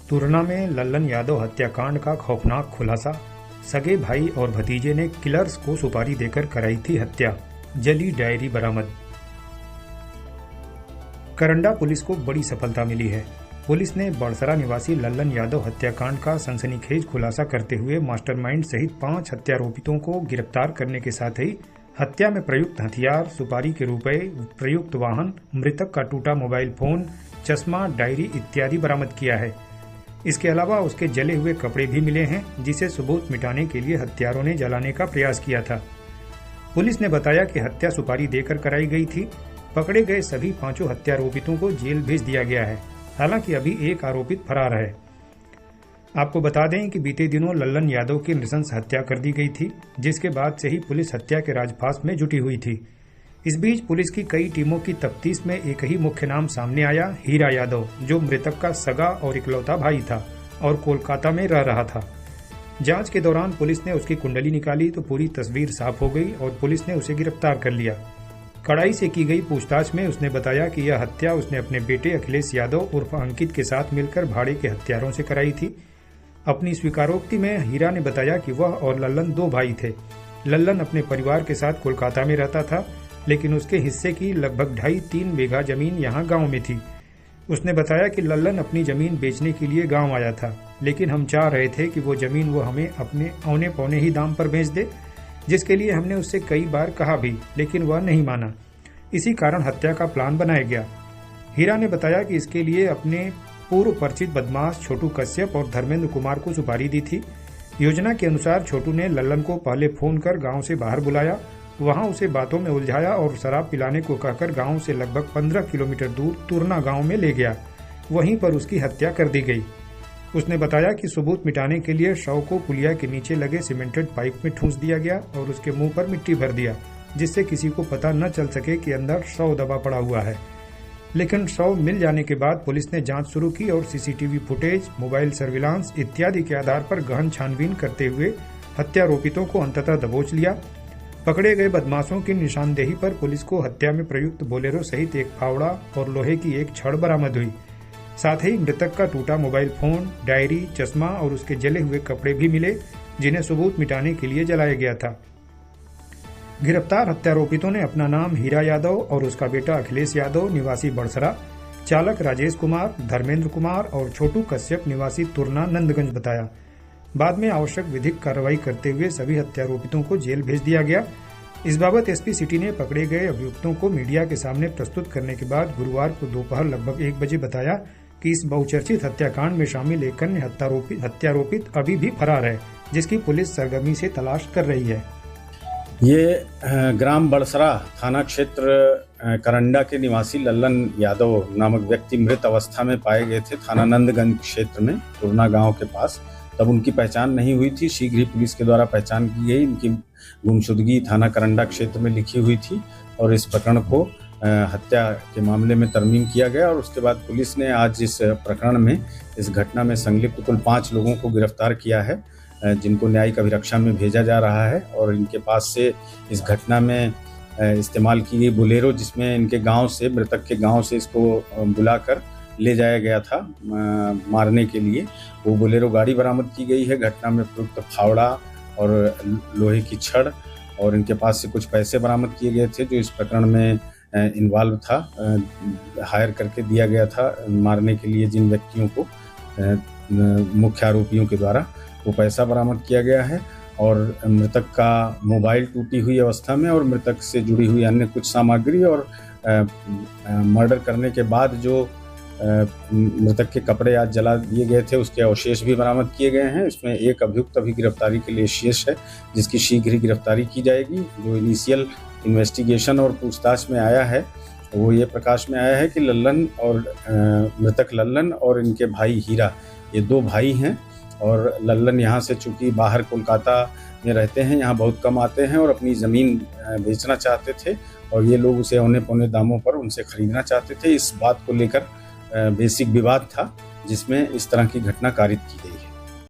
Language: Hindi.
तुरना में लल्लन यादव हत्याकांड का खौफनाक खुलासा। सगे भाई और भतीजे ने किलर्स को सुपारी देकर कराई थी हत्या। जली डायरी बरामद। करंडा पुलिस को बड़ी सफलता मिली है। पुलिस ने बड़सरा निवासी लल्लन यादव हत्याकांड का सनसनीखेज खुलासा करते हुए मास्टरमाइंड सहित 5 हत्यारोपितों को गिरफ्तार करने के साथ ही हत्या में प्रयुक्त हथियार, सुपारी के रुपए, प्रयुक्त वाहन, मृतक का टूटा मोबाइल फोन, चश्मा, डायरी इत्यादि बरामद किया है। इसके अलावा उसके जले हुए कपड़े भी मिले हैं, जिसे सबूत मिटाने के लिए हत्यारों ने जलाने का प्रयास किया था। पुलिस ने बताया कि हत्या सुपारी देकर कराई गई थी। पकड़े गए सभी 5 हत्यारोपितों को जेल भेज दिया गया है। हालांकि अभी एक आरोपित फरार है। आपको बता दें कि बीते दिनों लल्लन यादव की नृशंस हत्या कर दी गई थी, जिसके बाद से ही पुलिस हत्या के राजपास में जुटी हुई थी। इस बीच पुलिस की कई टीमों की तफ्तीश में एक ही मुख्य नाम सामने आया, हीरा यादव, जो मृतक का सगा और इकलौता भाई था और कोलकाता में रह रहा था। जांच के दौरान पुलिस ने उसकी कुंडली निकाली तो पूरी तस्वीर साफ हो गई और पुलिस ने उसे गिरफ्तार कर लिया। कड़ाई से की गई पूछताछ में उसने बताया कि यह हत्या उसने अपने बेटे अखिलेश यादव उर्फ अंकित के साथ मिलकर भाड़े के हत्यारों से कराई थी। अपनी स्वीकारोक्ति में हीरा ने बताया कि वह और लल्लन 2 भाई थे। लल्लन अपने परिवार के साथ कोलकाता में रहता था, लेकिन उसके हिस्से की लगभग 2.5-3 बीघा जमीन यहाँ गांव में थी। उसने बताया कि लल्लन अपनी जमीन बेचने के लिए गांव आया था, लेकिन हम चाह रहे थे कि वो जमीन वो हमें अपने औने पौने ही दाम पर बेच दे, जिसके लिए हमने उससे कई बार कहा भी, लेकिन वह नहीं माना। इसी कारण हत्या का प्लान बनाया गया। हीरा ने बताया कि इसके लिए अपने पूर्व परिचित बदमाश छोटू कश्यप और धर्मेंद्र कुमार को सुपारी दी थी। योजना के अनुसार छोटू ने लल्लन को पहले फोन कर गांव से बाहर बुलाया, वहां उसे बातों में उलझाया और शराब पिलाने को कहकर गांव से लगभग 15 किलोमीटर दूर तुरना गांव में ले गया। वहीं पर उसकी हत्या कर दी गई। उसने बताया कि सबूत मिटाने के लिए शव को पुलिया के नीचे लगे सीमेंटेड पाइप में ठूंस दिया गया और उसके मुंह पर मिट्टी भर दिया, जिससे किसी को पता न चल सके कि अंदर शव दबा पड़ा हुआ है। लेकिन शव मिल जाने के बाद पुलिस ने जांच शुरू की और सीसीटीवी फुटेज, मोबाइल सर्विलांस इत्यादि के आधार पर गहन छानबीन करते हुए हत्यारोपितों को अंततः दबोच लिया। पकड़े गए बदमाशों की निशानदेही पर पुलिस को हत्या में प्रयुक्त बोलेरो सहित एक फावड़ा और लोहे की एक छड़ बरामद हुई। साथ ही मृतक का टूटा मोबाइल फोन, डायरी, चश्मा और उसके जले हुए कपड़े भी मिले, जिन्हें सबूत मिटाने के लिए जलाया गया था। गिरफ्तार हत्यारोपितों ने अपना नाम हीरा यादव और उसका बेटा अखिलेश यादव निवासी बड़सरा, चालक राजेश कुमार, धर्मेंद्र कुमार और छोटू कश्यप निवासी तुरना नंदगंज बताया। बाद में आवश्यक विधिक कार्रवाई करते हुए सभी हत्यारोपितों को जेल भेज दिया गया। इस बाबत एसपी सिटी ने पकड़े गए अभियुक्तों को मीडिया के सामने प्रस्तुत करने के बाद गुरुवार को दोपहर लगभग 1 बजे बताया कि इस बहुचर्चित हत्याकांड में शामिल एक अन्य हत्यारोपित अभी भी फरार है, जिसकी पुलिस सरगर्मी से तलाश कर रही है। ये ग्राम बड़सरा थाना क्षेत्र करंडा के निवासी लल्लन यादव नामक व्यक्ति मृत अवस्था में पाए गए थे थाना नंदगंज क्षेत्र में तुरना गांव के पास। तब उनकी पहचान नहीं हुई थी। शीघ्र ही पुलिस के द्वारा पहचान की गई। इनकी गुमशुदगी थाना करंडा क्षेत्र में लिखी हुई थी और इस प्रकरण को हत्या के मामले में तरमीम किया गया। और उसके बाद पुलिस ने आज इस प्रकरण में, इस घटना में संलिप्त कुल 5 लोगों को गिरफ्तार किया है, जिनको न्यायिक अभिरक्षा में भेजा जा रहा है। और इनके पास से इस घटना में इस्तेमाल की गई बोलेरो, जिसमें इनके गांव से, मृतक के गांव से इसको बुलाकर ले जाया गया था मारने के लिए, वो बोलेरो गाड़ी बरामद की गई है। घटना में प्रयुक्त फावड़ा और लोहे की छड़ और इनके पास से कुछ पैसे बरामद किए गए थे, जो इस प्रकरण में इन्वॉल्व था, हायर करके दिया गया था मारने के लिए जिन व्यक्तियों को, मुख्य आरोपियों के द्वारा वो पैसा बरामद किया गया है। और मृतक का मोबाइल टूटी हुई अवस्था में और मृतक से जुड़ी हुई अन्य कुछ सामग्री और मर्डर करने के बाद जो मृतक के कपड़े आज जला दिए गए थे, उसके अवशेष भी बरामद किए गए हैं। इसमें एक अभियुक्त अभी गिरफ्तारी के लिए शेष है, जिसकी शीघ्र ही गिरफ्तारी की जाएगी। जो इनिशियल इन्वेस्टिगेशन और पूछताछ में आया है, वो ये प्रकाश में आया है कि लल्लन और मृतक लल्लन और इनके भाई हीरा, ये 2 भाई हैं। और लल्लन यहाँ से चूँकि बाहर कोलकाता में रहते हैं, यहाँ बहुत कम आते हैं और अपनी ज़मीन बेचना चाहते थे और ये लोग उसे औने पौने दामों पर उनसे खरीदना चाहते थे। इस बात को लेकर बेसिक विवाद था, जिसमें इस तरह की घटना कारित की गई।